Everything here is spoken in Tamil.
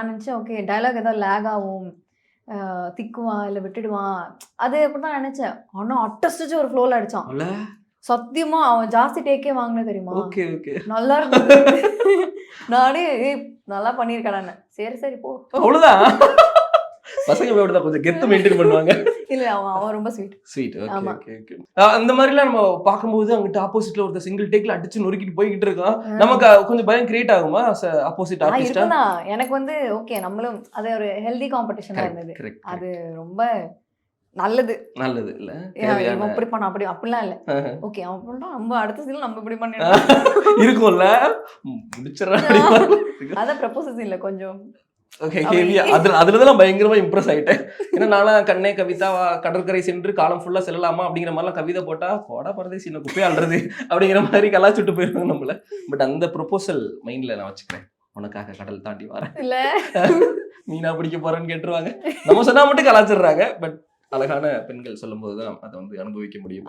நான் நினைச்சேன் ஓகே டயலாக் ஏதாவது லேக் ஆகும், திக்குவான் இல்ல விட்டுடுவான், அது அப்படிதான் நினைச்சேன். ஆனா அட்டஸ்டிச்சு ஒரு ஃப்ளோல அடிச்சான். அல்ல சத்தியமா அவன் ஜாஸ்தி டேக்கே வாங்கின தெரியுமா? ஓகே ஓகே நல்லா இருந்தது. நானே நல்லா பண்ணியிருக்கேன். சரி சரி போ. அவ்வளவுதான். பசங்க அப்படிதான் கொஞ்சம் கெத்து மெயின்டைன் பண்ணுவாங்க. இல்ல அவன் ரொம்ப ஸ்வீட். ஸ்வீட். ஓகே ஆமா. Okay okay. அந்த மாதிரிலாம் நம்ம பார்க்கும்போது அங்கிட்ட ஆப்போசிட்ல ஒருத்தர் சிங்கிள் டேக்ல அடிச்சு நொறுக்கிட்டு போய்கிட்டு இருக்கான். நமக்கு கொஞ்சம் பயம் கிரியேட் ஆகுமா ஆப்போசிட் ஆர்டிஸ்டா? இருக்குண்ணா. எனக்கு வந்து ஓகே நம்மளும் அது ஒரு ஹெல்தி காம்படிஷனா இருந்தது. அது ரொம்ப நல்லது. நல்லது இல்ல. இவன் இப்படி பண்ண அப்படி அப்படிலாம் இல்ல. ஓகே அவன் பண்றான், நம்ம அடுத்த சீன்ல நம்ம இப்படி பண்ணிடலாம் இருக்கும்ல. முடிச்சிடறான். அதான் ப்ரப்போசல் சீன்ல கொஞ்சம் ஓகே ஹெவியா அதுலதான் பயங்கரமா இம்ப்ரெஸ் ஆயிட்டேன். ஏன்னா நானும் கண்ணே கவிதா கடற்கரை சென்று காலம் ஃபுல்லா செல்லலாமா அப்படிங்கிற மாதிரிலாம் கவிதை போட்டா போடா பரதேசி என்ன குப்பையா ஆள்றது அப்படிங்கிற மாதிரி கலாச்சுட்டு போயிருவாங்க நம்மள. பட் அந்த ப்ரொபோசல் மைண்ட்ல நான் வச்சுக்கிறேன். உனக்காக கடல் தாண்டி வரேன் இல்ல மீனா பிடிக்க போறேன்னு கேட்டுருவாங்க. நம்ம சொன்னா மட்டும் கலாச்சிடுறாங்க. பட் அழகான பெண்கள் சொல்லும் போதுதான் அதை வந்து அனுபவிக்க முடியும்.